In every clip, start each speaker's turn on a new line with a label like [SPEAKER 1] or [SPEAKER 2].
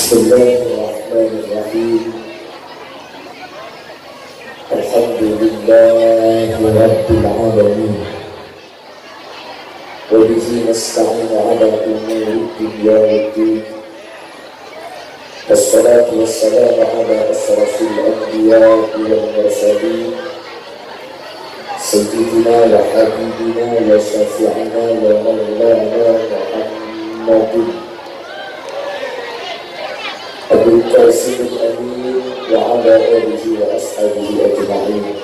[SPEAKER 1] Bismillahirrahmanirrahim. Alhamdulillahi rabbil alamin. Wa bihi nasta'inu ala umuri dunya waddin. Wassalatu wassalamu ala asyrafil anbiya'i wal mursalin. Sayyidina wa habibina wa syafi'ina wa maulana Muhammadin Abul Qasim al-Amin wa ala alihi wa ashabihi ajma'in.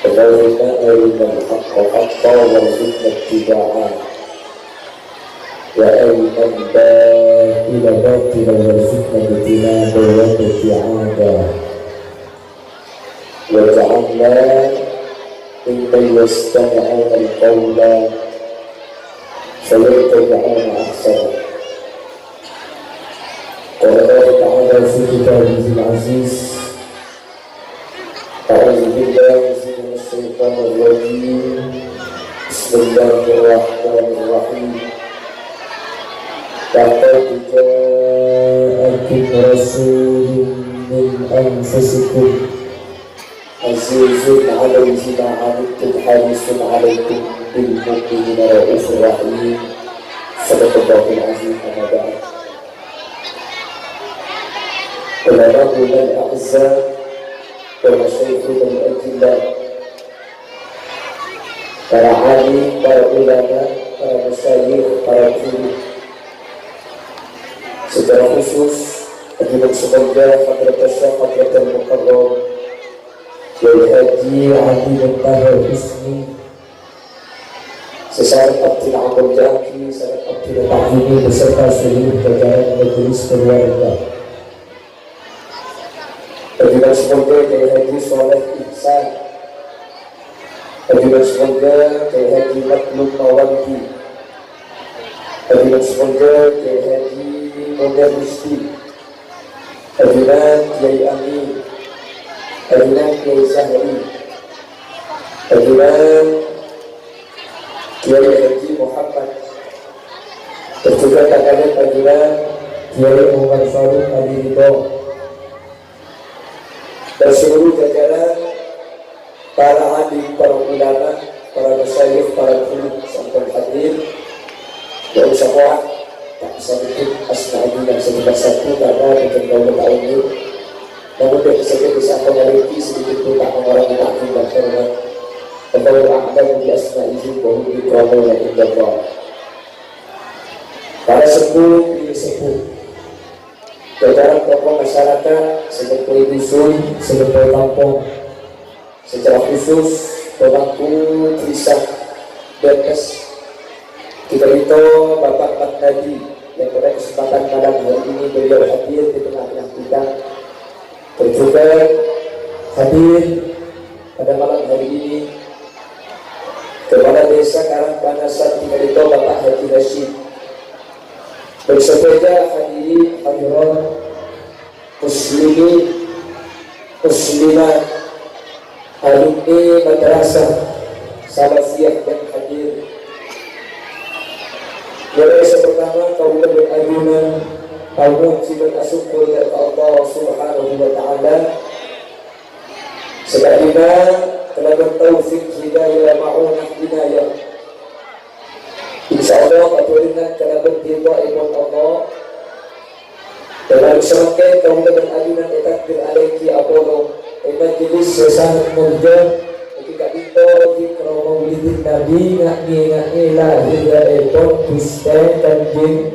[SPEAKER 1] Allahumma arina al-haqqa haqqan warzuqna ittiba'ah wa arina al-batila batilan warzuqna ijtinaba wa ibti'ada waj'alna mimman yastami'una al-qawla fayattabi'una ahsanah. قال الله تعالى في كتابه العزيز: أعوذ بالله من الشيطان الرجيم. بسم الله الرحمن الرحيم. لقد جاءكم رسول من أنفسكم عزيز عليه ما عنتم حريص عليكم بالمؤمنين رؤوف رحيم. صدق الله العظيم. أما بعد، علماؤنا الأعزاء ومشايخنا الأجلاء، para alim, para ulama, para masyayikh, para guru, secara khusus akibat semoga Hadratul Syekh Hadratul Mukarram Kiai Haji Adi Muntahar Husni, Sesarat Abdul Amal Jaki, Sesarat Abdul Ta'zimi beserta seluruh jajaran majelis keluarga. Bagaimana semoga Kiai Haji Soleh Ihsan, bagaimana semoga Kiai Haji Matlub Mawanti, bagaimana semoga Kiai Haji Moga Musti, bagaimana Kiai Amin, bagaimana Kiai Zahri, bagaimana Kiai Haji Muhammad, dan juga kakaknya bagaimana Kiai Umar Faruk Ali Ridho, dan seluruh jajaran para alim, para ulama, para masyayikh, para guru sampai hadir. Ya semua tak bisa bikin asma'i yang satu karena berjangkau tahun ini. Namun dari saja bisa mengalami sedikit pun tak mengalami ta'zim dan hormat. Kalau a'lamu bi asma'ihi wa hum yukramuna inda Allah. Para sepuh, pilih sepuh, jajaran tokoh masyarakat, sebagai dusun, sebagai kampung, secara khusus pemangku Trisah Berkes kita itu Bapak Mat Nadi yang pada kesempatan malam hari ini beliau hadir di tengah-tengah kita, juga hadir pada malam hari ini Kepala Desa Karangpanasan kita itu Bapak Haji Rashid, bersepeda hadirin hadirat muslimin muslimat, alumni madrasah salafiyah yang hadir. Mulai pertama kaula berayunan kaula sifat asyukur kepada Allah Subhanahu wa taala sebagaimana telah bertaufik hidayah ma'unah inayah. Insyaallah dengan telah bertiba ibad Allah dalam serangkaian kaula berayunan takbir alaiki apolo majelis sesangat murja ketika itu di maulidin Nabi ngaki lahir epon Tusten Tanjing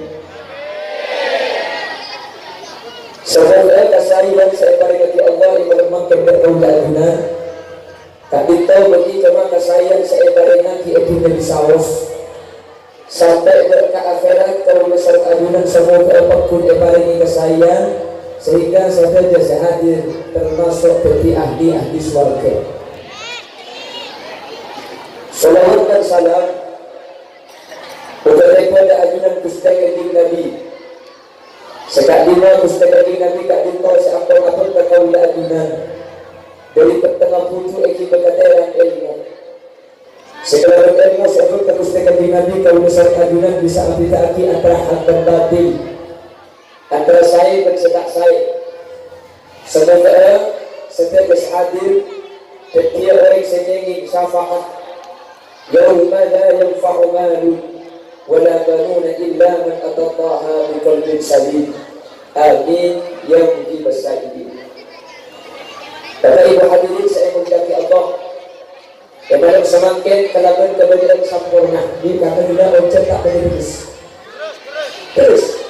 [SPEAKER 1] semoga kasarian saya barakati Allah yang melemahkan berkaulana kak itu bagi kama kasayang saya barakati edina di saus sampai berkah akhirat kalau besar adunan semoga apapun ebaringi kasayang sehingga saya jasa hadir termasuk bagi ahli swarga. Salawat dan salam kepada ajunan Gusti Kanjeng Nabi. Sekadina Gusti Kanjeng Nabi kak dinto seampun-ampun kaula ajunan dari pertengah putu iki berkataran ilmu. Segala ilmu sebut Gusti Kanjeng Nabi kaula ajunan bisa abdi antara hak dan batin. antara saya dan sedak saya. Semoga setiap hadir setiap orang senyengin syafa'ah yauma la yanfa'u malun wala banuna illa man atallaha biqalbin salim. Amin ya mujibas sa'ilin. Bapak Ibu hadirin saya muliakan Allah. Yang dalam semakin kelaban kebenaran sempurna di kata tidak objek tak berhenti. Terus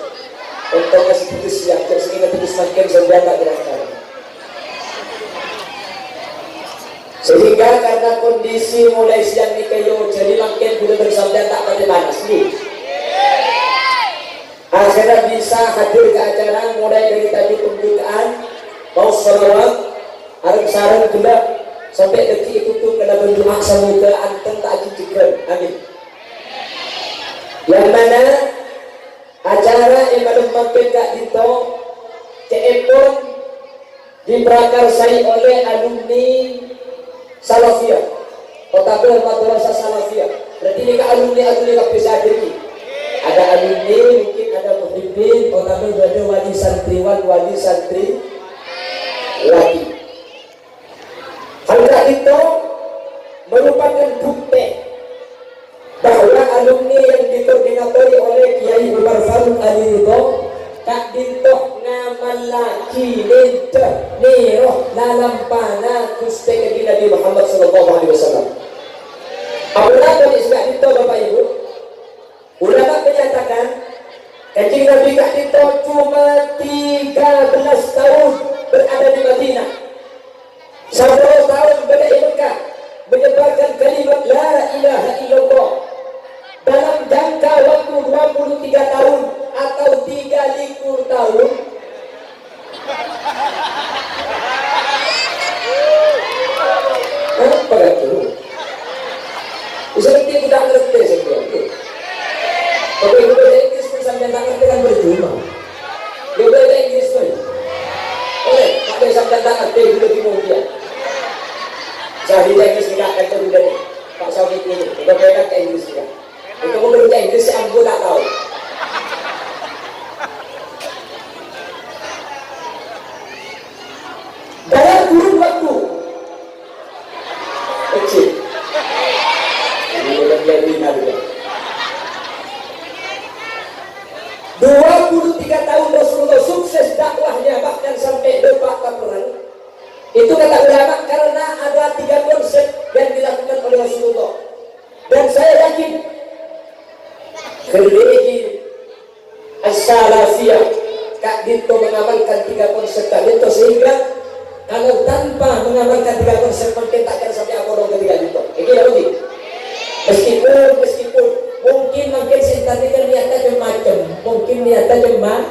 [SPEAKER 1] untuk masih putus siap sehingga putus makin senjata gerakan. Sehingga karena kondisi mulai siang ni kayo jadi makin boleh bersenjata pada panas ni. Akhirnya bisa hadir ke acara mulai dari tadi pembukaan mau salawat arep sarang juga sampai detik itu tuh kena berdoa semoga antum tak cikikan. Amin. Yang mana acara yang belum mampir Kak Dito CEPON diprakarsai oleh alumni Salafiyah Kota Madrasah Salafiyah. Berarti ini Kak alumni Kak bisa jadi ada alumni, mungkin ada muhibbin, Kota ada wali santriwan, wali santri wali. Hal itu merupakan bukti bahwa alumni yang dikoordinatori oleh Kiai Umar Faruk Ali Ridho tak dintok ngamal laki nintah niroh dalam panah kuste ke Nabi Muhammad SAW. Apalagi di sebab itu Bapak Ibu, ulama menyatakan Kanjeng Nabi Kak Dito cuma 13 tahun berada di Madinah. 10 tahun berada di Mekah menyebarkan kalimat la ilaha illallah dalam jangka waktu 23 tahun atau 30 tahun. Apa itu? Seperti kita ngerti sebenarnya. Tapi kalau bahasa Inggris pun sampai tak ngerti kan berjumpa. Dia bahasa Inggris pun. Oleh, tak boleh sampai tak ngerti dulu di mobil. Saya di Inggris juga, itu sudah Pak Saudi ini. Kita belajar ke Inggris juga. Itu pun berusaha Inggris yang aku tak tahu. Dalam kurun waktu kecil. Ini udah jadi juga. 23 tahun Rasulullah sukses dakwahnya bahkan sampai depak perang. Itu kata ulama karena ada 3 konsep yang dilakukan oleh Rasulullah. Dan saya yakin Khiliji As-Salafiyah Kak Dito mengamalkan 3 konsep Kak Dito, sehingga kalau tanpa mengamalkan 3 konsep mungkin tak akan sampai apa orang ketiga Dito. Ini ya lagi. Meskipun mungkin setan ini niatnya macam, mungkin niatnya cuma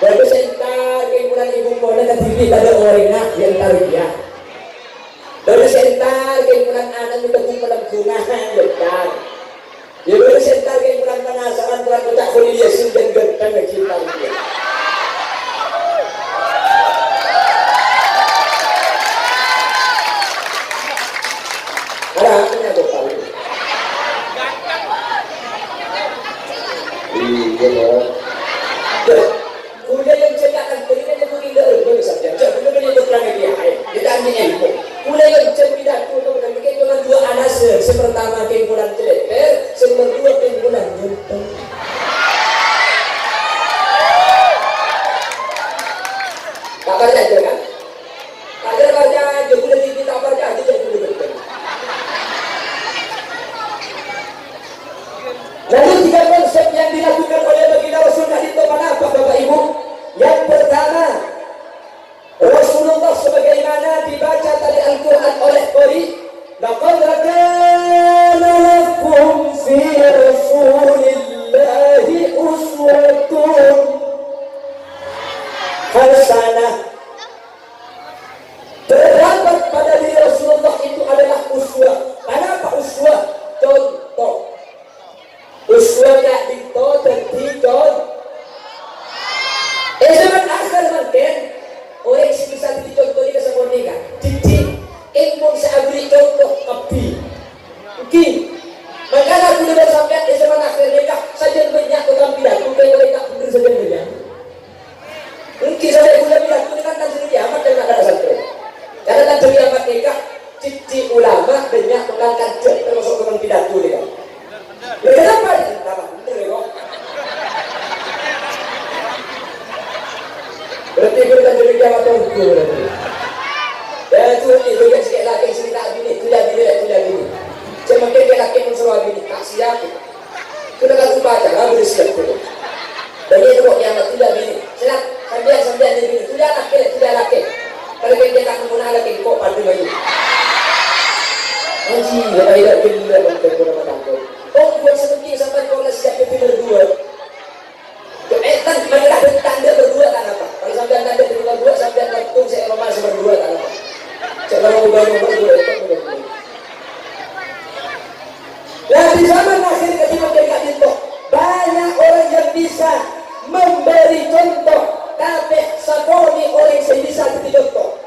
[SPEAKER 1] baru setan kayak bulan ibu kona ke TV ada orang yang tarikia. Baru setan kayak bulan anak kita kumpulan bungahan depan. Ya baru setan kayak bulan penasaran bulan kita kuliah sudah genteng ke kita. Ada apa yang aku tahu? Kemudian yang ceritakan berikan yang mungkin tidak saja. Kemudian yang berperang dia, kita ambil ilmu. Kemudian yang ceritakan kemudian mungkin cuma 2 anas. Sepertama keimpulan celeper, kedua keimpulan jenteng. Tak baca aja kan? Baca aja, boleh tinggi tak baca aja jadi boleh bertemu. Lalu 3 konsep yang dilakukan oleh baginda Rasulullah itu apa Bapak Ibu? Yang pertama, Rasulullah sebagaimana dibaca tadi Al-Quran oleh Qori, laqad kana lakum fi Rasulillahi uswatun hasanah. Terdapat pada diri Rasulullah itu adalah uswah. Kenapa uswah? Contoh. Uswah Kak Dito tertidur. Zaman akhir mungkin orang yang bisa dicontoh ini sama mereka. Jadi, ilmu saya beri contoh tapi mungkin. Makanya aku sudah sampai di zaman akhir mereka saja banyak orang pidato, kayak mereka benar saja banyak. Berarti gue kan jadi jawab tunggu berarti. Ya itu yang sikit laki sini tak bini, tu dah bini. Semakin dia laki pun suruh bini, tak siap. Kita kan baca lah boleh siap tu. Dan dia tu kiamat tu dah bini. Silat sambian dia bini, tu dah laki. Kalau dia tak menggunakan laki kok padu lagi. Haji, dia tidak gila untuk orang takut. Oh, buat seperti sampai kau nak siap kita berdua. Kan mereka tanda berdua tak apa. Kalau sampai tanda berdua, sampai waktu saya roman berdua tak apa. Saya baru berdua. Nah di zaman akhir ketika mereka itu banyak orang yang bisa memberi contoh, tapi sakoni orang yang bisa jadi contoh.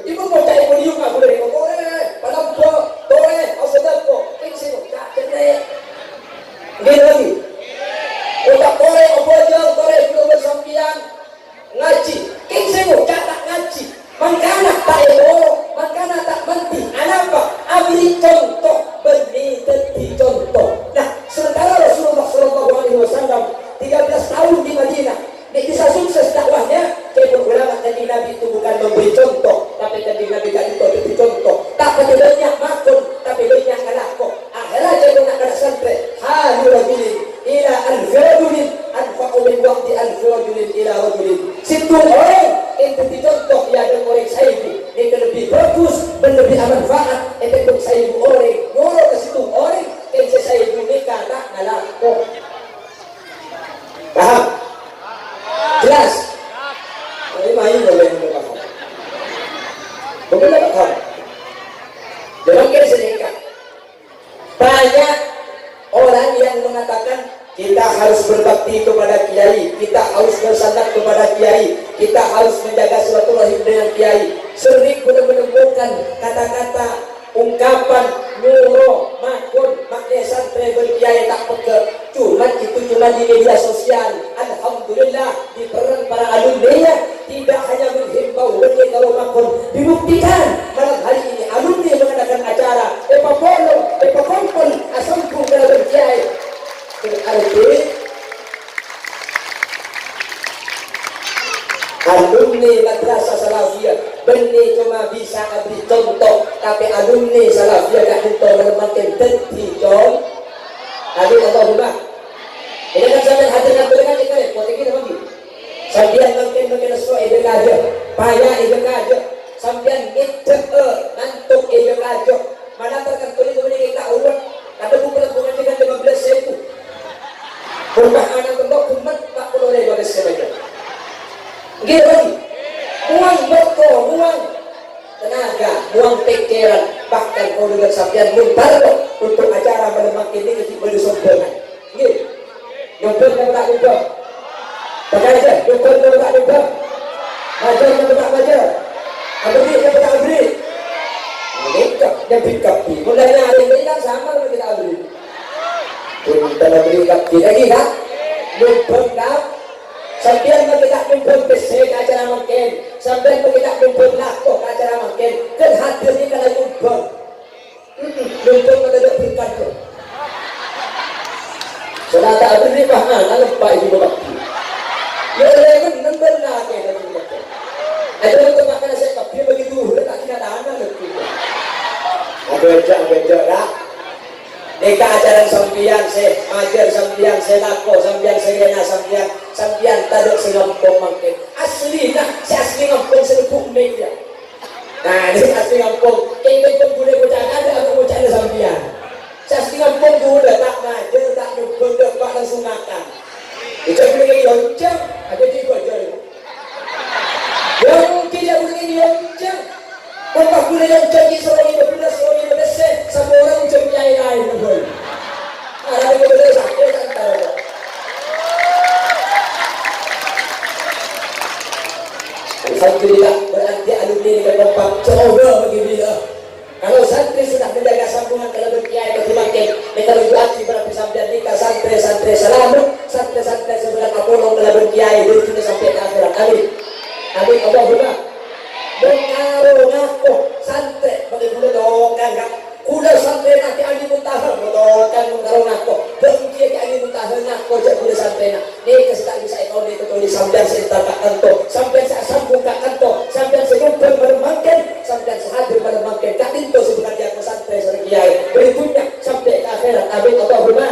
[SPEAKER 1] Jadi pun mau cari podium aku dari kau, padahal kau, aku sedap kau, ini sih tak cerai. Gini lagi. Otak kore, belum bersampian ngaji. King semu catat ngaji. Mangkana tak elo, mangkana tak menti. Anapa? Abri contoh, beri contoh. Nah, sementara Rasulullah SAW 13 tahun di Madinah, dia bisa sukses dakwahnya. Saya ulama jadi Nabi itu bukan memberi contoh, tapi jadi Nabi itu beri contoh. Tak pada banyak makun, tapi banyak kalakok. Akhirnya saya nak kena sampai halu rajulin ila al-rajulin anfa'u min waqti al-rajulin ila rajulin. Situ orang yang beri contoh dia ada orang saibu yang lebih bagus, lebih manfaat. Itu saibu orang, nyuruh ke situ orang yang saibu mereka tak kalakok. Paham? Jelas? Ini main boleh paham. Boleh paham? Jangan kira sedikit. Banyak orang yang mengatakan kita harus berbakti kepada kiai, kita harus bersandar kepada kiai, kita harus menjaga silaturahim dengan kiai. Sering menemukan kata-kata, ungkapan, nyuruh, makun, makna santri berkiai tak peker. Cuma di media sosial. Alhamdulillah di peran para alumni tidak hanya menghimbau berkiai kalau makun. Dibuktikan malam hari ini alumni mengadakan acara kompon asambung dalam berkiai. Berarti alumni madrasah salafiyah benih cuma bisa beri contoh, tapi alumni salafiyah tak contoh menempatkan tentu contoh. Tadi Allah ini kan sampai hadirkan dengan ikan potek kita bagi sambian makin sesuai dengan aja payah dengan aja sambian itu nantuk dengan aja mana terkentu itu kita urut ada bukan dengan 15.000 berubah anak tembok kumat 40.000 saja gitu lagi buang waktu, buang tenaga, buang pikiran, bahkan kalau dengan sambian muntar untuk acara melemah ini ketika bersombongan gitu nyumpul dan tak nyumpul pakai aja, nyumpul dan tak nyumpul ajar dan tak ajar abri dan tak abri nikah dan bikapi mulanya hari ini kan sama dengan kita abri kita abri bikapi lagi kan nyumpul kan sampai kita nyumpul besek acara makin sampai kita nyumpul lakuk acara makin kan hadir ini kalau nyumpul mendadak bikapi sudah tak beri bahan, lepas itu bakti. Ya, kan benar ke dalam bakti. Ada untuk makan nasi kopi begitu, tak kena dana lagi. Agak dah. Deka ajaran sampian saya ajar sampian saya laku sampian saya kena sampian taduk sengampung makin. Asli nak, si asli ngampung selupuk meja. Nah, ini asli ngampung. Ini pun boleh bercakap ada aku bercakap sampian. Saya setengah pun sudah tak ngajar, tak nyumbang, tak langsung makan. Itu boleh lonceng, ada tiga jari. Yang tidak boleh lonceng, bapak boleh lonceng di seorang ini berbeda, sama orang macam kiai lain. Ada yang berbeda sakit antara. Alhamdulillah berarti alumni dengan bapak coba bagi dia. Kalau santri sudah menjaga sambungan kalau berkiai berkiai, mereka berarti berarti sampai nikah santri selamat, santri sebelah kapolong kalau berkiai dari sini sampai ke akhirat. Amin. Allahumma. Mengaruh ngaku santri bagi kuda dokan kak. Kuda santri nanti angin muntah, dokan mengaruh ngaku. Berkiai angin muntah ngaku jadi kuda santri nak. Ini kesedak bisa ode ketuli sampean sentak kak kanto, sampean sak sambung kak kanto, sampean senyumpel meremangkan, sampean sehadir meremangkan kak tinto sebenarnya aku santai sore kiai. Berikutnya sampai ke akhirat. Amin Allahumma.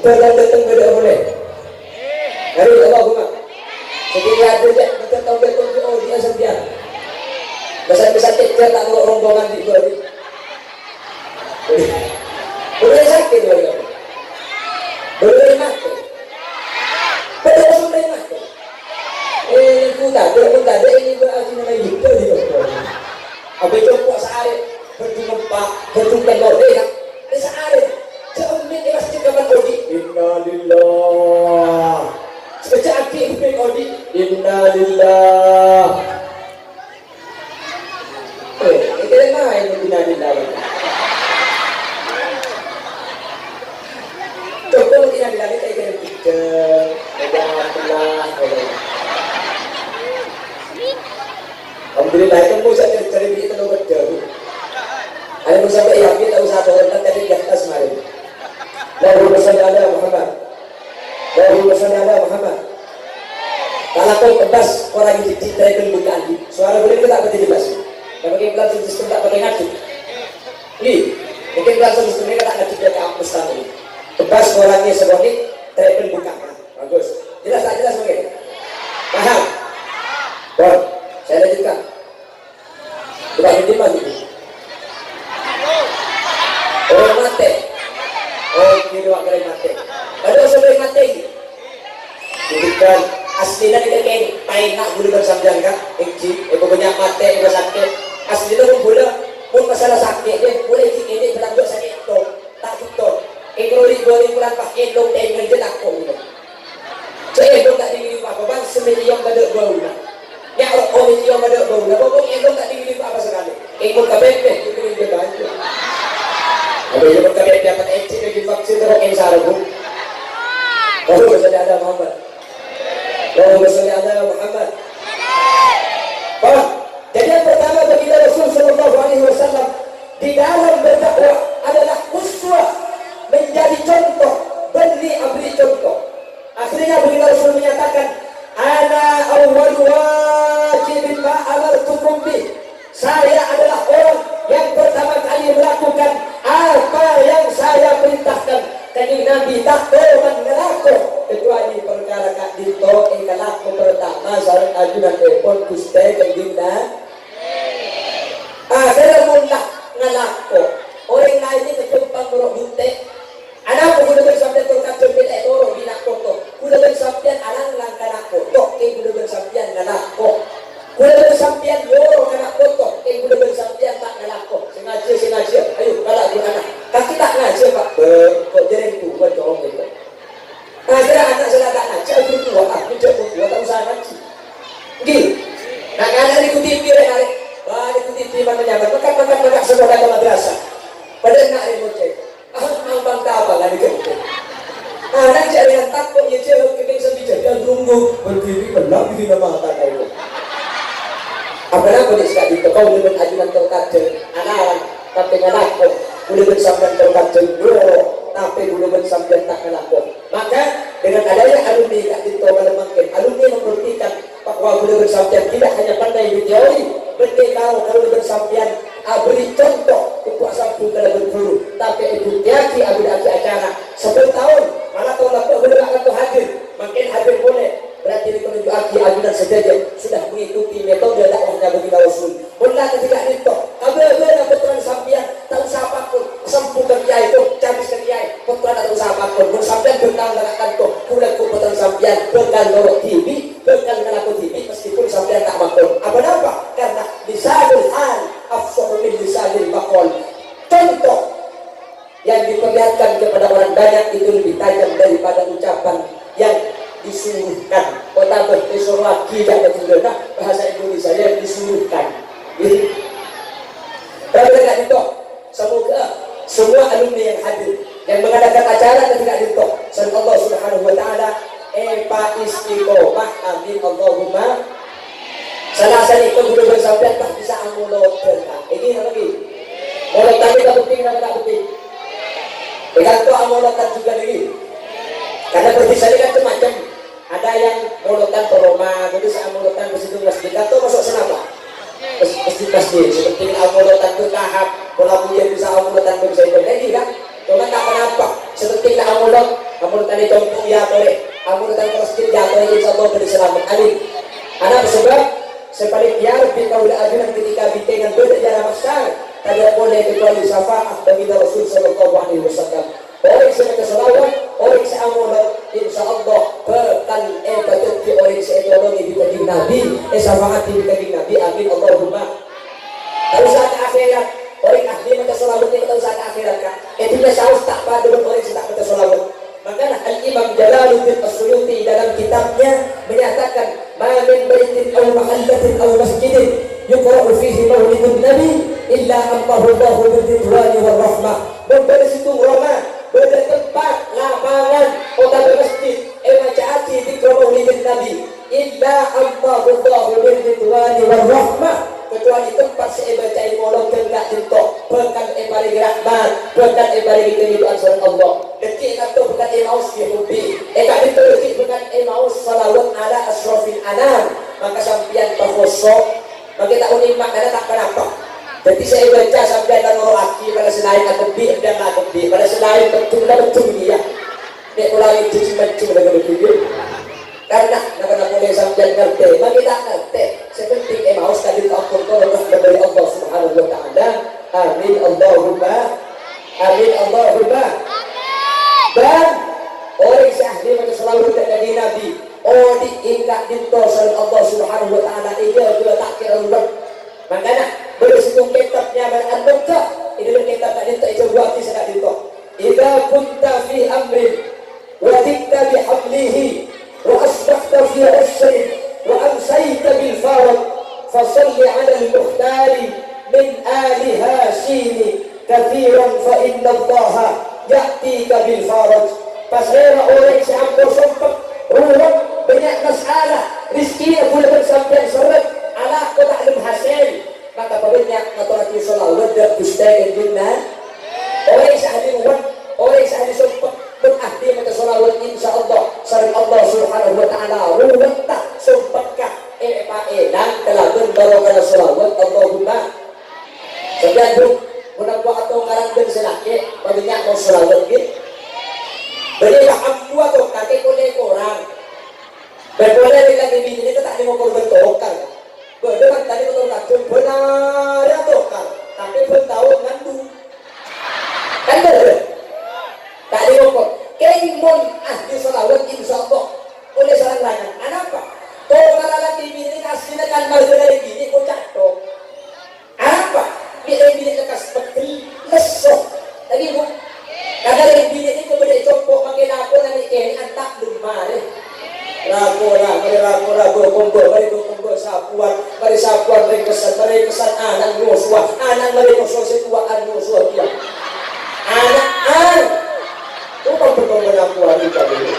[SPEAKER 1] Berang datang beda boleh. Amin Allahumma. Jadi ada je kita tahu betul oh dia sampean. Besar-besar kita tak mau rombongan di luar. Boleh sakit boleh. Boleh mati. Boleh mati. Kuda ini berarti nama hidup di bawah. Apa itu kuat sehari berjumpa berjumpa boleh kan? Sehari seumit ilas cekaman odi. Innalillah. Sejak akhir hidup odi. Innalillah. Itu yang main innalillah. Coba mungkin ada lagi kayak gitu, janganlah. Alhamdulillah itu musa cari itu lo berjauh. Ada musa yang kita usaha orang tadi di atas mari. Lalu bersaudara Muhammad. Kalau kau tebas orang yang dicintai dan bukan di suara boleh kita tak berarti jelas. Dan mungkin pelan sistem tak pakai ngaji. Ini mungkin pelan sistem ini tak ngaji dari kampus tadi. Tebas orangnya seperti telepon buka. Bagus. Jelas tak jelas mungkin? Paham? Bon, saya lanjutkan. Coba ini maju. Orang mati. Oh, ini dua kali mati. Ada sebelum mati. Jadikan aslinya kita keng paling nak boleh bersambian kan? Engji, pokoknya mati, sakit. Aslinya pun boleh. Pun masalah sakit dia boleh ini berlanjut sakit itu tak betul. Ekrori bulan pakai long dengan jenak kau. Saya dong tak diri apa bang semilion pada bau lah. Ya orang milion pada bau lah. Bang dong tak diri apa sekali. Ekor KBP itu dia bantu. Ada yang KBP dapat ekor lagi vaksin terus yang sarung. Baru bersalli ada Muhammad. Baik. Jadi yang pertama bagi Rasul Sallallahu Alaihi Wasallam di dalam berdakwah adalah uswah, menjadi contoh, beri contoh. Akhirnya bagi Rasul menyatakan, ana awwal wajibin ma amartukum bih. Saya adalah orang yang pertama kali melakukan apa yang saya perintahkan. Kanjeng Nabi tak pernah ngelaku kecuali perkara kak dito ingkang laku pertama sareng ajunan telepon Gusti Kanjeng Nabi. Saya mudah ngelaku. Orang lain ini kecumpang buruk bunte. Anak aku sudah bersampian turkat jempil ekoro binak koto. Sudah bersampian alang langkah koto. Sudah bersampian ngalako. Sudah bersampian yoro kanak koto. Sudah bersampian tak ngalako. Sengaja. Ayo balak di anak. Kaki tak ngaji pak. Kok jereng tu buat corong itu. Saya anak saya tak ngaji. Aku tua. Aku jauh tua. Tak usah ngaji. Gini. Nak ngaji ikuti hari. Wah ikuti mana nyaman. Makan sekolah ke madrasah. Padahal nak remote check. Bang tahu lah dikit. Anak cari yang takut ya cewek keping sebijak dan tunggu berdiri belang di nama mata itu. Apa-apa dia suka itu kau dengan ajunan terkajen anak tapi ngalako boleh bersambian terkajen dulu tapi boleh bersambian tak ngalako. Maka dengan adanya alumni kat itu makin alumni membuktikan bahwa boleh bersambian tidak hanya pandai di teori, berarti kalau bersambian beri contoh kekuasaan kalau berguru tapi ibu tiaki acara 10 tahun malah kalau lapor boleh akan hadir makin hadir boleh berarti itu menunjuk ajudan sejajar sudah mengikuti metode dakwahnya bagi Rasul. Mula ketika itu kabel-kabel putra sampian tak usah apapun sempuh kerja itu cabis kerja putra tak usah apapun pun sampian bertahun lakukan itu kulit putra sampian bekal lorok TV bekal ngelaku TV meskipun sampian tak makul apa-apa karena lisanul hal afsahu min lisanil maqal. Contoh yang diperlihatkan kepada orang banyak itu lebih tajam daripada ucapan yang disuruhkan. Kota disuruh lagi dan juga bahasa Indonesia yang disuruhkan. Tapi ketika itu semoga semua alumni yang hadir yang mengadakan acara ketika itu semoga Allah Subhanahu Wa Taala istiqomah amin Allahumma. Salah satu itu sudah bersampai tak bisa amulot ini apa lagi? Mulot tadi tak penting, tak penting. Dengan itu amolotan juga lagi. Karena berpisah kan macam ada yang mulutan ke Roma, jadi saya mulutan ke situ masjid atau masuk senapa? Masjid seperti mulutan ke tahap, kalau punya bisa mulutan ke bisa jadi kan? Cuma tak kenapa? Seperti mulutan itu ya boleh, mulutan ke masjid ya boleh insya Allah berselamat. Amin. Anak sebab sebaliknya kita udah ajunan ketika bikingan berjalan besar, tidak boleh kecuali syafaat bagi Rasul Sallallahu Alaihi Wasallam. Orang yang selawat, orang yang amulat, insya Allah berkan betul di orang yang ekonomi di kajian Nabi, syafaat di kajian Nabi, amin Allahumma. Kalau saat akhirat, orang ahli macam selawat ini kalau saat akhirat kan, itu saus tak pada orang yang tak macam selawat. Maka Al-Imam Jalaluddin As-Suyuti dalam kitabnya menyatakan ma min baitin aw mahallatin aw masjidin yuqra'u fihi maulidun nabi illa amtahu Allahu bil-ridwani wal rahmah. Dari situ Roma pada tempat lapangan kota masjid macaati di maulidun nabi illa amtahu Allahu bil-ridwani wal rahmah, kecuali tempat saya baca molok enggak tentok bukan paling rahmat bukan paling keridhaan surah Allah. Detik atau bukan emaus dihubi eka ditolaki bukan emaus salawat ala asrafil anam, maka sampian pakosok maka tak unimak karena tak kenapa. Jadi saya baca sampai dan aki pada selain akebi dan akebi pada selain betul dia nek mulai cuci dengan begitu karena nak boleh sampai ngerti maka tak ngerti seperti emaus tadi takut kalau dari Allah Subhanahu wa taala. Amin Allahumma amin Allahumma. Dan orang sahli macam selalu dari Nabi diingat dintosan Allah Subhanahu wa taala ia juga tak kira ulang. Makanya berisitung kitabnya Al-Bukhari itu kitab tadi tak coba kisah dinto. Idza kunta fi amrin wa tikta bi hablihi wa asbahta fi usrin wa amsayta bil farad fasalli ala al-mukhtari min ali hashim kathiran fa inna Allah ya'tika bil faraj. Pasera orang yang sampai sempat ruang banyak masalah rizkinya boleh bersampai seret ala kota alim hasil maka banyak matolaki salawat dan kustai jinnah orang yang sahli ruang orang yang sahli sempat berahdi maka salawat insya Allah sering Allah Subhanahu wa ta'ala ruang tak sempatkah dan telah berbarokah salawat Allahumma sebelum mudah-mudahan atau ngarang dan selaki banyak mau salawat gitu. Jadi aku atau kakek boleh korang berboleh lagi bini itu tak mau korban tokar berdebat tadi betul kacung benar ya tokar tapi pun tahu ngandu kan betul tak mau kemon ahli salawat insya Allah oleh salah lain kenapa tokar lagi bini kasih kan marga dari bini kok jatuh apa bini lekas seperti lesok lagi bu kadang yang bini ini kemudian copok makin aku nanti ini antak lumare ragu kumpul sapuan dari kesan anak Yosua anak dari kesuatuan Yosua dia anak itu betul pengakuan kita dulu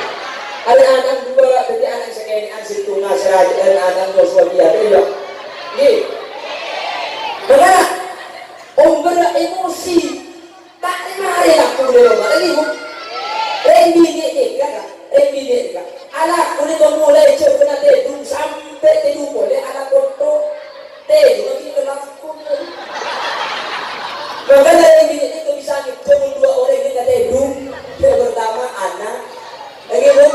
[SPEAKER 1] ada anak dua jadi anak sekali ansi tuna serajaan anak Yosua dia nih benar emosi tak mari aku dulu lagi bu rendi dia ala kulit mulai coba tedung sampai tedung boleh ala kotor tedung lagi kelaku makanya rendi itu bisa ngitung dua orang ini tedung yang pertama anak lagi bu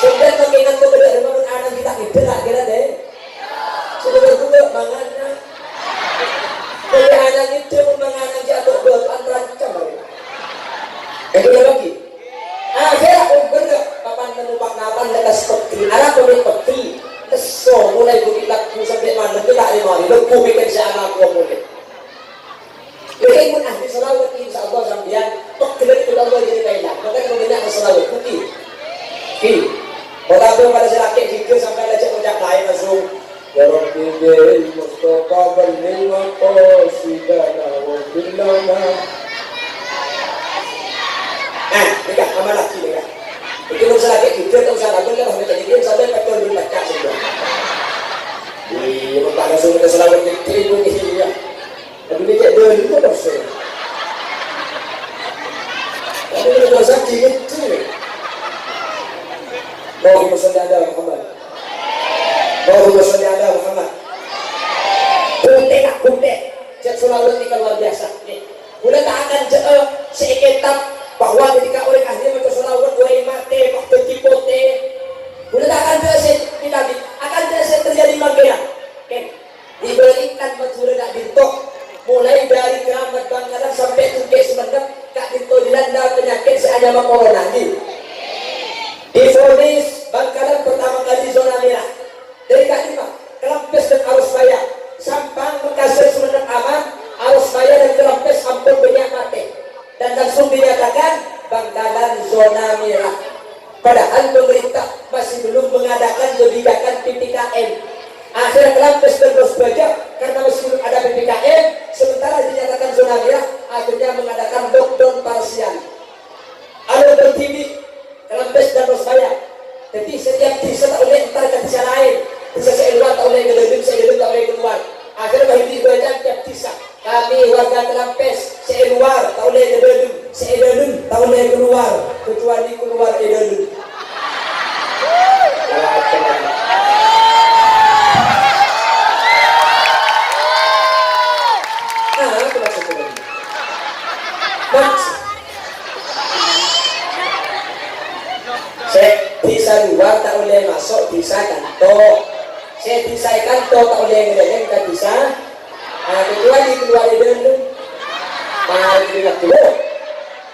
[SPEAKER 1] sebenarnya mengingat kepada memang anak kita itu tak kira deh sudah berdua mangana dari anak itu menganak jatuh berat rancang lagi akhirnya bergerak papan menumpang napan lekas peti anak boleh peti keso mulai berlaku sampai mana kita lima hari leku bikin si anak gua boleh jadi pun ahli salawat insya Allah sambian pekilin itu Allah jadi kailah maka kemudian salawat putih kalau pada si laki jika sampai lecek ucap lain langsung ya Rabbi bil Mustafa balil maqasidana wa billana. Dekat sama laki dekat. Itu usaha kayak gitu, itu usaha lagu kan harus jadi game sampai betul dibaca semua. Di lembaga sumber selalu diterima ini ya. Tapi dia cek dua itu dosa. Tapi dia dosa gitu. Allahumma sholli ala Muhammad. Allahumma sholli ala Muhammad. Kunte, cek sulawat ini luar biasa. Nih, udah tak akan seiketap bahwa ketika orang ahli macam sulawat dua mate, waktu kipote, udah tak akan akan terjadi magea. Oke, diberikan mature tak ditok, mulai dari keramat Bangkalan sampai Tungke Semenep, kak dito dilanda penyakit seanyama corona ni. Difonis Bangkalan pertama kali zona merah. Dari kak lima, Kerampes dan Arus Baya, Sampang, Makassar, Semenep aman, Arus Baya dan Kerampes ampun banyak mati. Dan langsung dinyatakan Bangkalan zona merah. Padahal pemerintah masih belum mengadakan kebijakan PPKM. Akhirnya Kerampes dan Arus Baya karena masih belum ada PPKM, sementara dinyatakan zona merah, akhirnya mengadakan lockdown parsial. Ada bertiwi Kerampes dan Arus Baya. Jadi setiap desa tak boleh entar ke desa lain. Desa saya luar tak boleh ke dalam, saya dalam tak boleh keluar. Akhirnya bahidi banyak tiap desa. Kami warga Kerampes, saya luar tak boleh ke dalam, saya dalam tak boleh keluar. Kecuali keluar ke dalam. Itu maksudnya lagi. Saya desa luar tak boleh masuk desa kantor. Saya desa kantor tak boleh ngedagang ke desa. Kecuali keluar dari dalam. Mari kita keluar.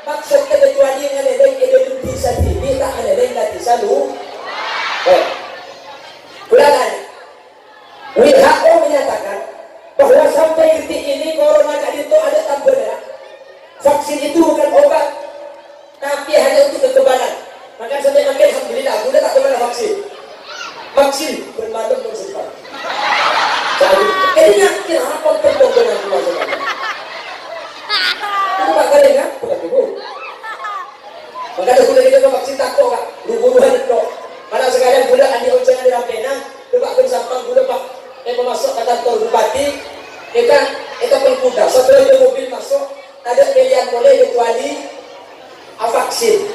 [SPEAKER 1] Maksudnya kecuali ngedagang ke dalam desa TV tak ngedagang ke desa lu. Ulangan. WHO menyatakan bahwa sampai detik ini corona itu ada tambahan. Vaksin itu bukan obat, tapi hanya untuk kekebalan. Maka sampai makin alhamdulillah, sudah tak kena vaksin bermalam bersempat. Jadi yakin apa perlu dengan keluarga? Itu pak kalian kan? Bukan ibu. Maka ada sudah kita vaksin tak kok, buruhan itu. Karena sekarang budak andi ujangan di Rampenang, coba pun sampang budak pak, yang masuk ke kantor bupati, kita pun kuda. Setelah dia mobil masuk, ada pilihan boleh kecuali vaksin.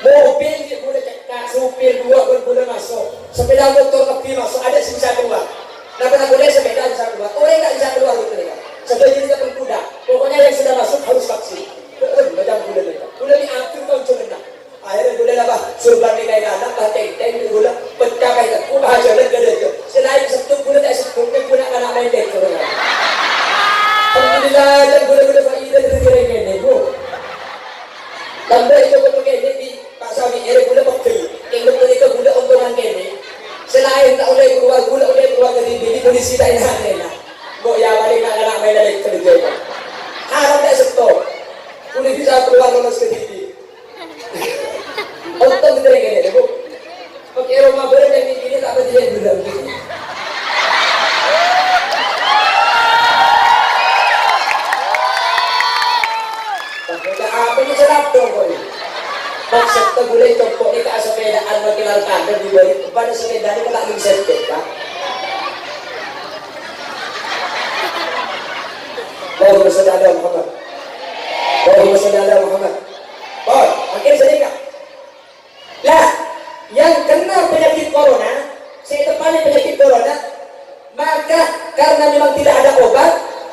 [SPEAKER 1] Mobil dia boleh cekak, supir dua pun boleh masuk, sepeda motor lebih masuk, ada bisa keluar. Nah pernah boleh sepeda bisa keluar, orang tak bisa keluar gitu mereka. Sebelum kita pun kuda, pokoknya yang sudah masuk harus vaksin. Macam kuda mereka, kuda ni akhir kau cuma. Akhirnya kuda apa? Surban ni kaya anak, teng ni kuda pecah kaya tak, kuda jalan gede je. Selain satu kuda tak satu kuda anak main dek tu. Alhamdulillah, dan kuda faedah dari mereka ni bu. Tambah itu kuda kene di pasal ni, era kuda pakai. Yang mereka kuda untungan kene. Selain tak boleh keluar, kuda boleh keluar ke TV, polisi tak enak kena. Bo ya balik nak anak main dek kerja. Harap tak stop. Kuda bisa keluar lolos ke TV. Untung kita kene bu. Pakai rumah baru dan ini tak apa dia dulu. Apa ni serap dong kau ni? Maksud tu boleh copot ni kat sepedaan bagi lalkan dan diberi kepada sepeda ni tak bisa sepeda. Allahumma sholli ala Muhammad. Allahumma sholli ala Muhammad. Oh, akhirnya sedekah. Lah, yang kena penyakit corona, saya tepani penyakit corona, maka karena memang tidak ada obat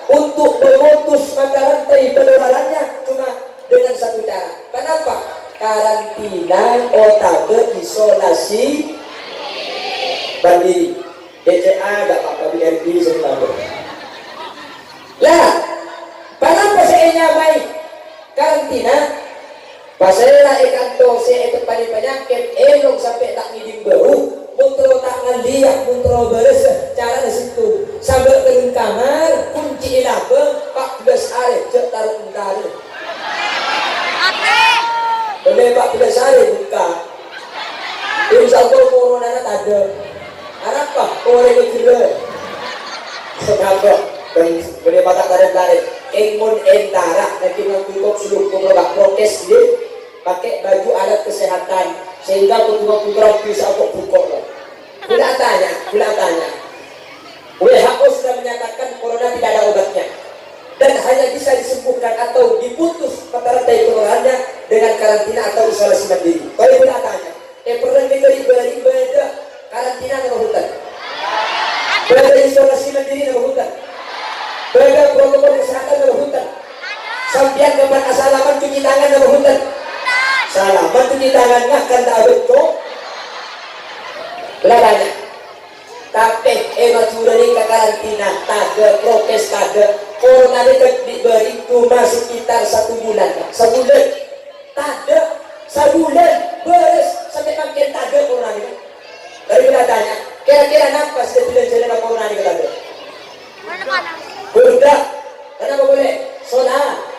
[SPEAKER 1] untuk memutus mata rantai penularannya cuma dengan satu cara. Kenapa? Karantina atau isolasi mandiri. DCA tak apa-apa, BRB semua. Lah, kenapa saya nyamai karantina? Pasal ikanto saya itu paling penyakit elok sampai tak ngiding baru, muntro tangan dia, muntro beres cara di situ. Sambil ke kamar, kunci ilabeng 14 hari, cek taruh entar. Boleh 14 hari buka. Insya Allah corona tak ada. Apa? Orang itu kira. Kenapa? Boleh patah tarik-tarik. Engon entara nanti mengutuk seluruh pengelola protes dia pakai baju alat kesehatan sehingga putra-putra bisa pukul. Pula tanya. WHO sudah menyatakan corona tidak ada obatnya dan hanya bisa disembuhkan atau diputus mata rantai penularannya dengan karantina atau isolasi mandiri. Kalau pula tanya, Pernah beribadah karantina nama hutan. Berada isolasi mandiri nama hutan. Berada protokol kesehatan nama hutan. Sampian kapan asalaman cuci tangan nama hutan. Salaman cuci tangan makan tak betul. Beladanya. Tapi matura ni ke karantina, tak prokes tak ada. Corona ni diberi cuma sekitar 1 bulan. Sebulan. Tak ada. Sebulan beres sampai makin tak ada corona ni. Dari beladanya. Kira-kira nafas dia tidak jalan corona ni kata. Berdak. Kenapa boleh? Solat.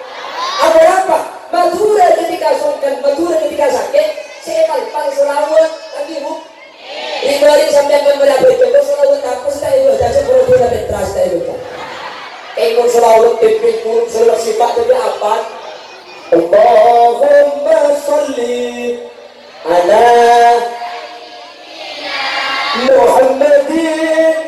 [SPEAKER 1] Apa? Madura ketika songkan, Madura ketika sakit, saya pang selawat lagi bu. Diberi sampai akan berapa itu? Kalau selawat apa sudah itu? Jadi pura-pura betras sudah itu. Kalau selawat tipik pun selawat sifat tapi apa? Allahumma salli ala Muhammadin.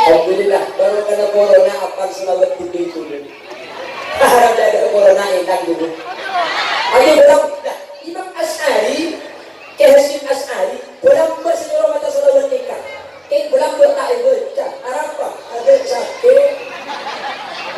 [SPEAKER 1] Alhamdulillah baru kena corona apa selawat titik dulu. Harap ada corona enak dulu. Ayo berang Imam Asy'ari, Hasyim Asy'ari, berang bersenyora mata selawat nikah. Berang tak baca Arafah ada sakit.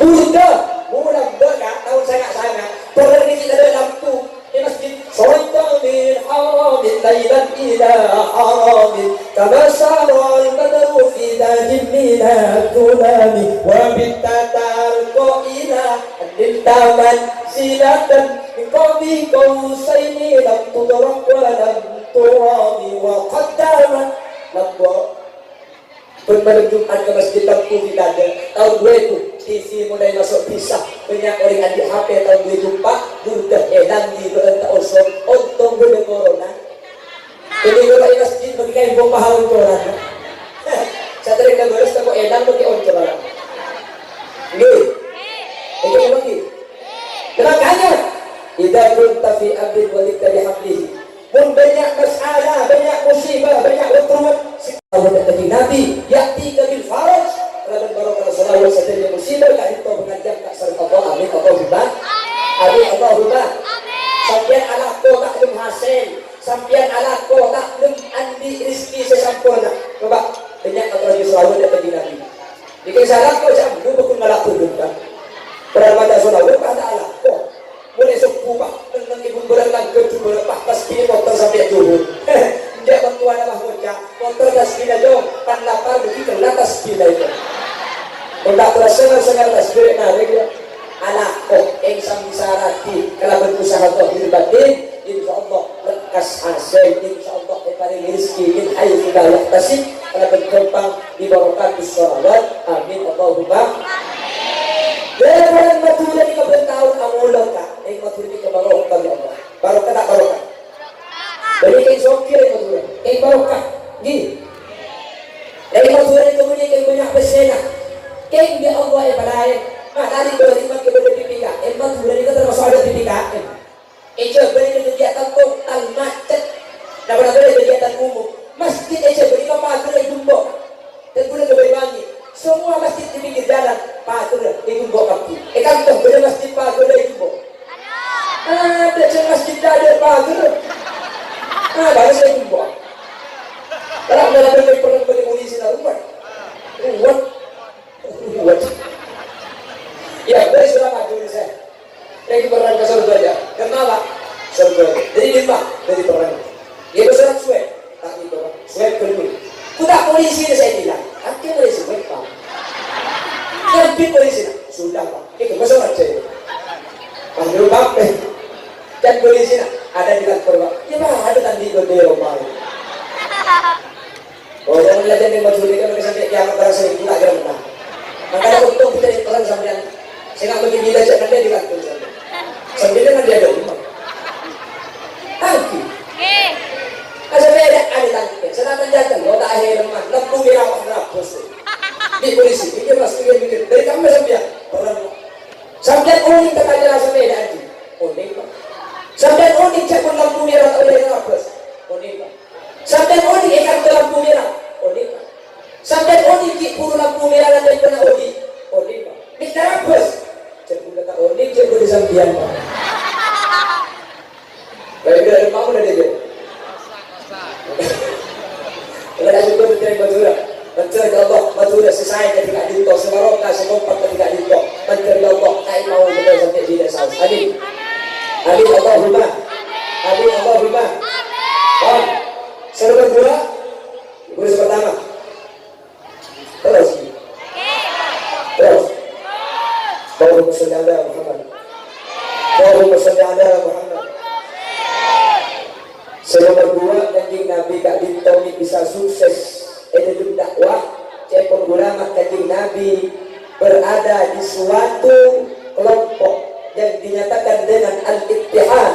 [SPEAKER 1] Buddha mulam berkah tahun sangat-sangat. Pernah ni kita ada lampu di masjid. Sallallahu haramin laylan ila haramin kama saral badru fi dajin minat tulami wa bittatar ila al-taman silatan qawmi qawsaini lam tudrak wa lam turami wa qaddama labwa. Pada Jumat ke masjid lampu tidak ada. Tahun 2000 TV mulai masuk pisah. Banyak orang ambil HP tahun 2004. Sudah elang di berentak osok. Untung benda corona. Jadi kalau masjid bagi kain bom pahal corona. Saya terima beres tak elang bagi on corona. Gih. Itu yang bagi. Makanya idza kunta fi abdin walika bihamdihi. Pun banyak masalah, banyak musibah, banyak utruat. Kalau tadi Nabi yakti bil faraj kalau barokah salawat setiap musibah kah itu mengajar kat serta Allah amin Allahumma amin Allahumma sampian anak ko tak belum hasil sampian anak ko tak belum andi rezeki sesempurna coba banyak atau salawat tadi Nabi jika salah ko jam dulu pun malah turun kan berada salawat pada anak ko boleh suku pak dengan ibu berang ke berapa pas kini motor sampai turun dia bantuan Allah muka motor das kina jom pan lapar begitu latas kina itu tidak tersengar-sengar das beri narik anak kok yang sambil sarati kalau berusaha untuk hirbatin insyaAllah lekas hasil insyaAllah kepada rezeki min hayu sudah yaktasib kalau berkembang di barakatus sholawat amin Allahumma dan orang matura di kebertahun amulok kak yang matura di kebarokah ya Allah barokah tak barokah dari kain sokir yang matura kain barokah gini dari matura yang kemudian kain banyak bersena kain dia Allah yang balain dari berlima ke BPPK matura itu termasuk ada PPKM beri kegiatan total macet dan benar-benar kegiatan umum masjid beri pagar yang tumbok dan boleh beri wangi semua masjid di pinggir jalan pagar yang tumbok kaki kantong beri masjid pagar yang tumbok ada masjid ada pagar baru saya tumbok kalau dalam perang beri polisi lah ruwet ya beri selamat dulu saya yang perang ke surga aja kenapa surga jadi lima dari perang dia bersurat swab tak itu swab kedua kuda polisi saya bilang akhirnya polisi swab pak lebih polisi sudah pak itu bersurat saya panggil bapak dan polisi ada di kantor pak ya pak ada tadi berdiri rumah orang belajar di masjid kan mereka sampai kiamat berasa itu tak kira menang makanya untung kita di perang sampai saya nggak pergi bila cek dia di kantor sampai dia kan dia ada rumah Tangki. Asa beda ada tangki. Senatan jatuh, lo tak helman, lampu merah bos. Di polisi, mikir mas, mikir. Dari kami sampai orang. Sampai unik kata jelas beda aja. Unik pak. Sampai unik cek pun lampu merah tak boleh bos. Unik pak. Sampai unik ikan ke lampu merah. Unik pak. Sampai unik puru lampu merah dan kena unik. Unik pak. Mikir bos. Cek pun kata unik cek pun disampian pak. Kalau kita ada mau dari dia. Kalau ada juga bercerai Madura, bercerai Allah, Madura selesai ketika itu, semarokah, sekompak ketika itu, bercerai Allah, kain mau kita sampai di desa. Amin. Amin Allahumma. Amin Allahumma. Om, seru berdua, baris pertama. Terus. Allahumma sholli ala Muhammad. Allahumma sholli ala Muhammad. Saya berdua kanjeng Nabi Kak Dinto bisa sukses dalam dakwah. Saya ulama kanjeng Nabi berada di suatu kelompok yang dinyatakan dengan al-ittihad,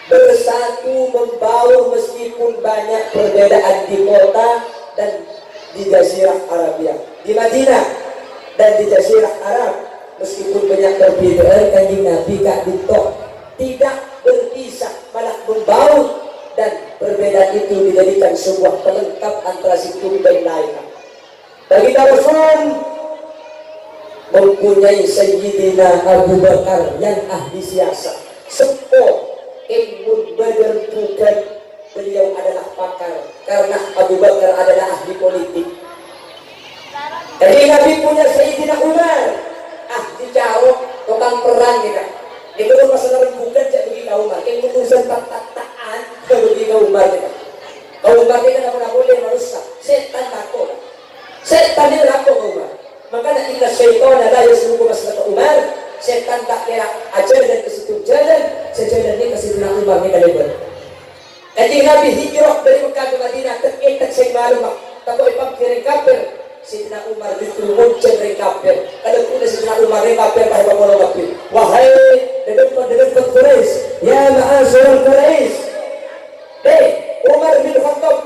[SPEAKER 1] bersatu membaur meskipun banyak perbedaan di kota dan di Jazirah Arabia, di Madinah dan di Jazirah Arab. Meskipun banyak perbedaan, kanjeng Nabi Kak Dinto tidak berpisah, malah membaur, dan perbedaan itu dijadikan sebuah pelengkap antara situ dan lain. Bagi Rasul mempunyai Sayyidina Abu Bakar yang ahli siasat, sepo ilmu badar, bukan beliau adalah pakar, karena Abu Bakar adalah ahli politik. Jadi Nabi punya Sayyidina Umar, ahli jawab, tukang perang kita. Itu masalah rembukan cak bagi kau Umar. Yang urusan tataan bagi kau Umar kita. Kau Umar kita tidak boleh manusia. Setan takut. Setan dia takut kau Umar. Makanya inna syaitan adalah yang seluruh masalah Umar. Setan tak kira ajar dan kesitu jalan. Sejalan ini kesitu nak Umar kita lebar. Jadi Nabi hijrah dari Mekah ke Madinah. Terketak saya malam. Takut ipam kira kafir. Sidina Umar itu muncul dari kafir. Kalau kuda Sidina Umar dari kafir pada bapak kafir. Wahai dedek Quraisy, ya ma'asyar Quraisy. Umar bin Khattab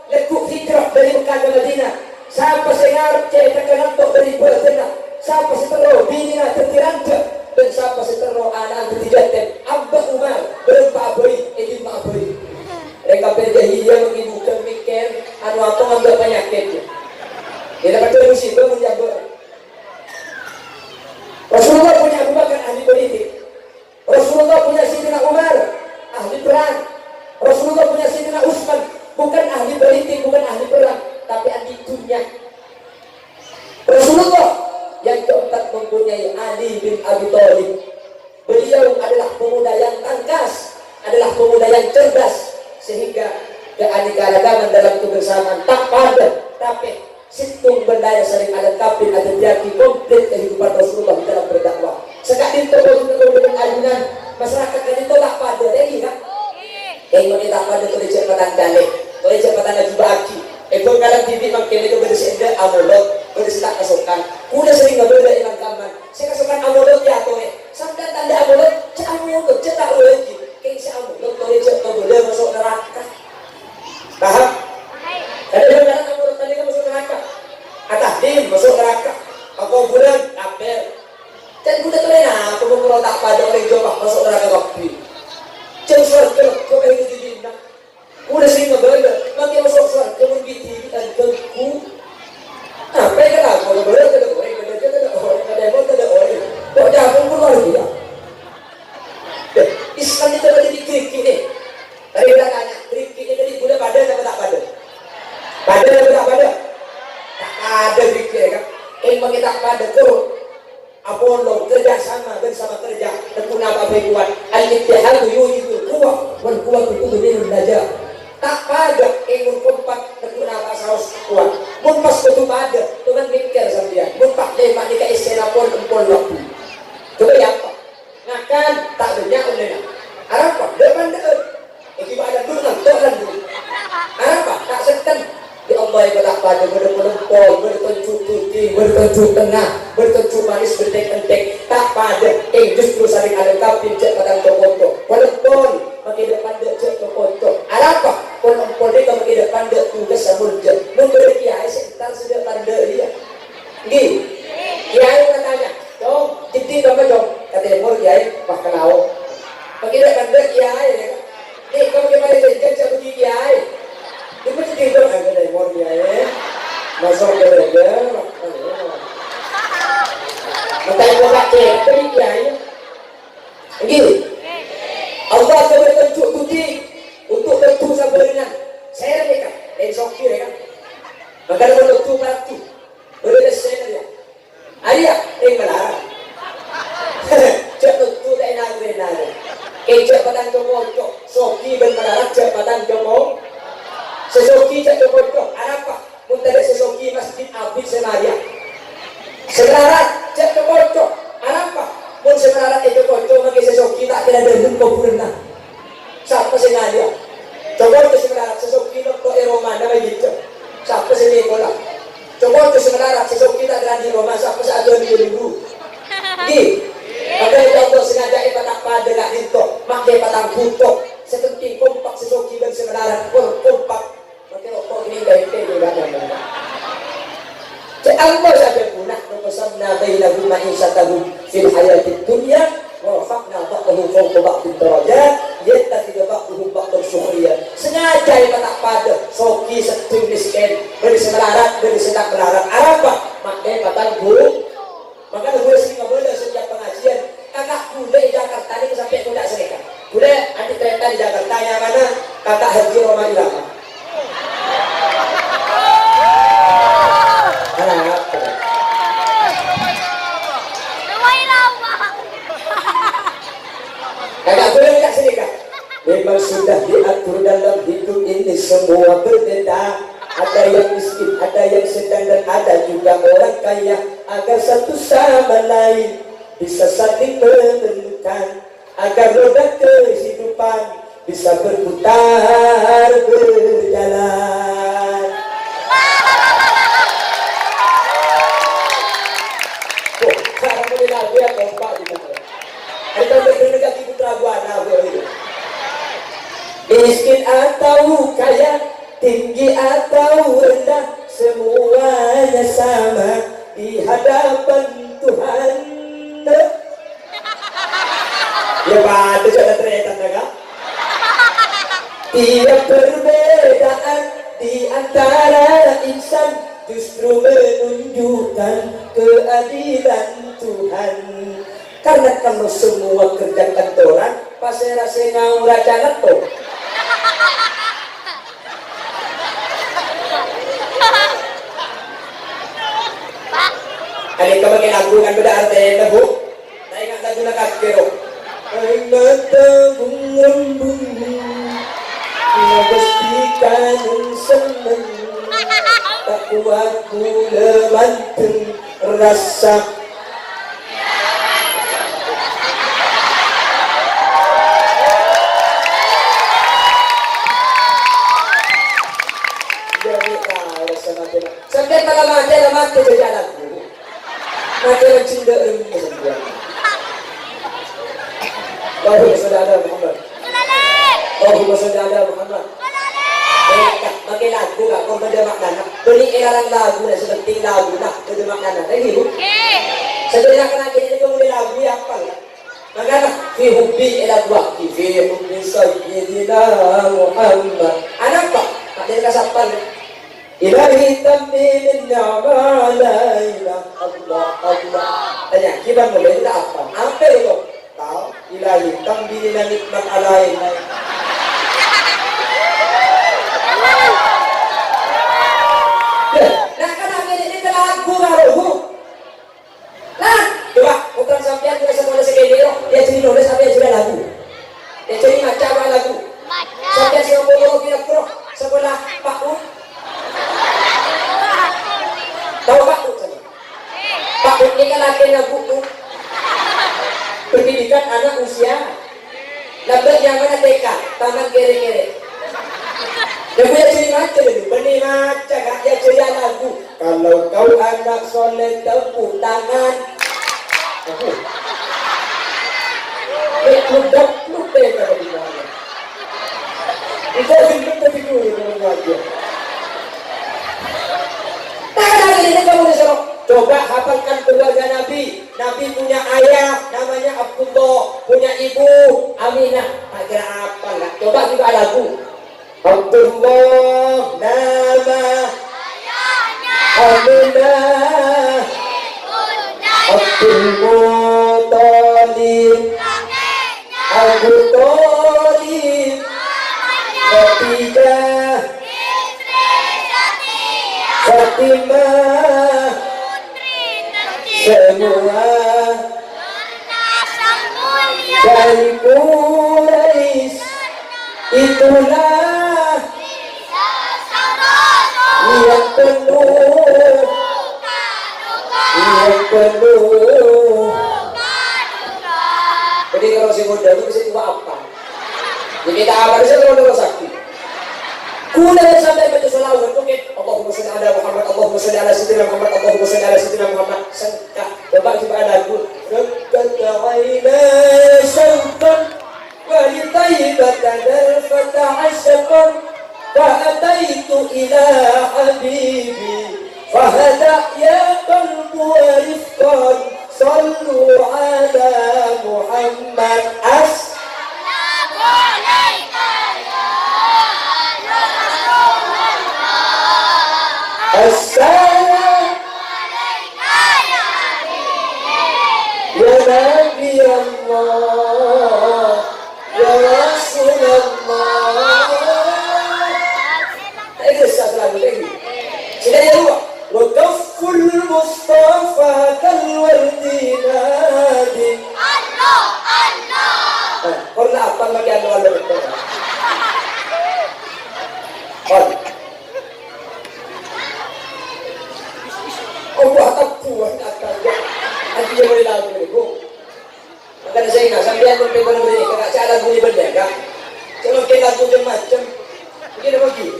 [SPEAKER 1] lekuk hijrah dari Mekah ke Madinah. Siapa sengar cek terkenal dari Palestina. Siapa seterusnya bini tertiranta dan siapa seterusnya anak tertijaten. Abba Umar berempat abri, edin abri. Mereka berjahiliyah mengibukan mikir anu apa ngambil penyakitnya. Dia dapat musibah menjaga. Rasulullah punya Abu Bakar ahli politik. Rasulullah punya Sayyidina Umar ahli perang. Rasulullah punya Sayyidina Utsman bukan ahli politik, bukan ahli perang, tapi ahli dunia. Rasulullah yang keempat mempunyai Ali bin Abi Thalib. Beliau adalah pemuda yang tangkas, adalah pemuda yang cerdas, sehingga keanekaragaman dalam kebersamaan tak pada, tapi situng berdaya saling ada kapil, ada jati komplit kehidupan Rasulullah di dalam berdakwah. Sekali itu dengan ajunan masyarakat kan itu tak pada lagi kan? Yang ini tak pada tulis jabatan dalek, tulis jabatan lagi baki. Itu kalau TV makin itu bersenda amolot, bersenda kasukan. Udah sering nggak imam kaman. Saya kasukan amolot ya tuh sampai tanda amolot, cek amolot, cek tak lagi. Kayak si amolot tulis jabatan boleh masuk neraka. Paham? Ada yang amolot tadi kan masuk neraka. Atahdim masuk neraka. Aku bulan kafir. Dan budak lena aku mau tak pada oleh jawab masuk neraka kafir. Jangan surga kau ini dibina. Udah sering ngebela, mati masuk surga pun gitu dan gengku. Apa yang kena? Kalau boleh ada orang, ada orang, ada orang. Kok jangan pun luar dia. Islam itu ada di kiri ni. Tadi kita tanya, kiri jadi budak pada apa tak pada? Pada apa tak pada? Ada fikir kan, memang kita pada turun Apollo kerjasama bersama kerja tekun apa kuat al-ittihad yujibul quwwah wal quwwatu tudhirul najah tak pada ingin kompak tekun apa saus kuat mun pas kudu pada tuhan mikir sampean mun pak demak di istilah pun empol waktu coba ya apa ngakan tak banyak ulena arep pak depan deut iki ada dulu dan dulu arep pak tak seken di Allah yang tak pada berpol, bertunjuk putih, bertunjuk tengah, bertunjuk manis, bertek-entek tak pada justru saling ada kapin cek padang tokoto walaupun makin depan tugas sabun je. Memberi kiai sekitar sudah tanda dia. Gini, kiai katanya, dong, jadi apa dong? Katanya mau kiai pak kenal. Bagaimana tanda kiai ya? Nih kamu gimana jangan cabut kiai? Itu jadi dong, ada mau kiai. Masuk ke dalam. Makanya mau pakai beri kiai. Gini, Allah akan berbentuk tuti untuk tentu sabarnya. Saya mereka, esok kira kan. Maka ada bentuk praktik. Boleh saya dia. Ayah, melarang. Cek tentu tak enak. Cek padang jomok, soki bermelarang cek padang jomok. Sesoki cek jomok, apa? Muntah sesoki masjid Abid Semaria. Semelarang cek jomok, apa? Mun semelarang jomok, maka sesoki tak kena dendam kepurna. Siapa sengaja? Coba itu semelarang sesoki doktor Roma nama gitu. Siapa senikola? Coba itu semelarang sesoki tak kena di Roma. Siapa seada di dulu? Di. Maka doktor sengaja tak pada gak itu. Makai patang putok. Seperti kompak sesoki dan semelarang kompak. Maka doktor ini baik-baik juga namanya. Apa saja punah Nukasabna bainahum ma'isyatahum fil hayatid dunya wa rafa'na ba'dahum fawqa ba'din darajat yattakhidhu ba'dahum ba'dan sukhriyan. Sengaja yang tak pada soki setung miskin beri semelarat beri sedang melarat apa? Makanya patang buruk. Maka gue sering boleh sejak pengajian kakak kuda di Jakarta ini sampai kuda serikat kuda anti kereta di Jakarta yang mana kakak Haji Roma Irama. Kakak boleh tak sedekah? Memang sudah diatur dalam hidup ini semua berbeda. Ada yang miskin, ada yang sedang dan ada juga orang kaya. Agar satu sama lain bisa saling memerlukan. Agar roda kehidupan bisa berputar berjalan. Oh, cara menilai dia kompak di mana? Ada berdua putra buana begitu. Miskin atau kaya, tinggi atau rendah, semuanya sama di hadapan Tuhan. Ya pada sudah ternyata enggak? Tiap perbedaan di antara insan justru menunjukkan keadilan Tuhan. Karena kalau semua kerja kantoran, pasti rasa ngau raja tuh. Ada kau pakai lagu kan beda artinya bu? Nah ingat lagu nak kero. Mata bungung, pastikan seneng, tak kuat pula manteng rasa. Sampai pada mati berjalan mati cinta ilmu semua. Allahumma sholli ala Muhammad. Allahumma sholli ala Muhammad. Pakai lagu gak kau benda maknanya. Beli elarang lagu lah seperti lagu nak benda maknanya. Lagi bu. Sebenarnya kena kini kau boleh lagu yang apa lah. Makanya fi hubbi ila waqti fi hubbi sayyidina Muhammad. Anak pak tak ada kasapal. Ilahi tambil ni'ma la ilaha Allah Allah. Tanya, kita boleh tak apa? Apa itu? Tahu? Ilahi tambil nikmat alaina. Nah, kan ini lagu baru. Nah, coba bukan sampean kita sekolah segede dia jadi nulis apa yang sudah lagu. Dia jadi macam lagu. Sampai siapa yang kira-kira sekolah Pak Un. Tahu Pak Un? Pak Un ini kan latihan buku pendidikan anak usia lambat yang mana TK, taman kere-kere. Dia punya ciri macam itu, benih macam kak, dia ciri lagu. Kalau kau anak soleh tepuk tangan. Ludak kalau di mana. Itu hidup tapi dulu dengan wajah. Coba hafalkan keluarga Nabi. Nabi punya ayah namanya Abdullah, punya ibu Aminah. Tak kira apa lah. Coba juga lagu. Abdullah nama Aminah, Abdul Muttalib, Abu Thalib, Khadijah, Fatimah, semua dari Quraisy. Itulah yang penuh, yang penuh. Jadi kalau si muda itu bisa tua apa? Jadi kita apa bisa kalau sakti. Kuda sampai baca selawat mungkin Allahumma sholli ala Muhammad, Allahumma sholli ala sayyidina Muhammad, Allahumma sholli ala sayyidina Muhammad. Sangka coba coba lagu. Rabbaka aina syauqan wa li tayyibatan al-fata asyqan fa ataitu ila habibi fahada ya qalbu wa rifqan sallu ala Muhammad as. Assalamu ya Nabi Allah ya Rasulullah. Itu satu lagi. Sudah ya dua. Wa kaful Mustafa kal wardinadi. Allah Allah. Kalau apa lagi Allah betul. Allah buat atas nanti dia boleh lagu itu. Maka saya ingat sampai aku pergi beli kakak cara beli benda kak. Kalau kita lagu macam kita pergi.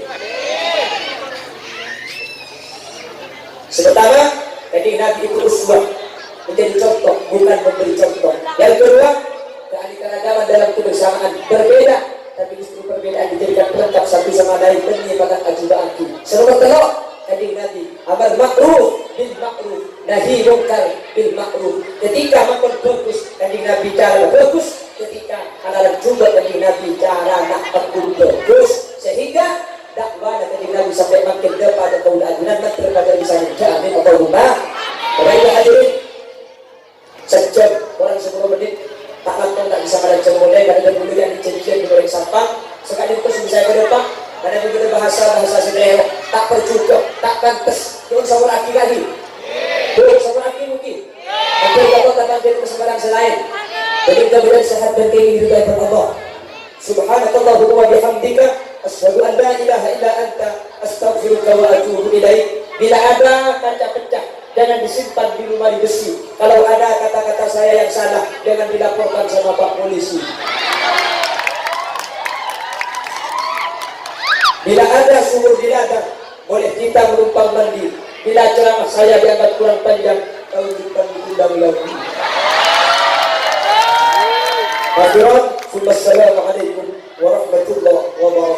[SPEAKER 1] Sementara tadi Nabi itu uswah menjadi contoh bukan memberi contoh. Yang kedua keanekaragaman dalam kebersamaan berbeda tapi justru perbedaan dijadikan pelengkap satu sama lain dan menyebabkan ajubah aku. Selamat telok tadi Nabi amar makruh bil ma'ruf nahi munkar bil ma'ruf. Ketika makan bagus tadi Nabi cara bagus, ketika anak juga tadi Nabi cara nak takut bagus, sehingga dakwah tadi Nabi sampai makin depan dan kaum ajunan terkadang bisa menjamin atau rumah. Baiklah hadirin, sejam orang 10 menit tak langsung tak bisa pada mulai karena ada bulu yang dicencet di goreng sampah sekali itu bisa ke depan. Karena begitu bahasa Sederhana tak percukup, tak pantas. Turun sama laki lagi. Turun sama laki mungkin. Nanti kalau tak pantas kesempatan selain. Jadi kita berikan sehat dan kehidupan Allah. Subhanakallahumma wa bihamdika asyhadu an la ilaha illa anta astaghfiruka wa atubu ilaik. Bila ada kaca pecah jangan disimpan di lemari besi. Kalau ada kata-kata saya yang salah jangan dilaporkan sama Pak Polisi. Bila ada sumur di ladang, boleh kita menumpang mandi. Bila ceramah saya dianggap kurang panjang, kau kita diundang lagi. Hadirin, wassalamualaikum warahmatullahi wabarakatuh.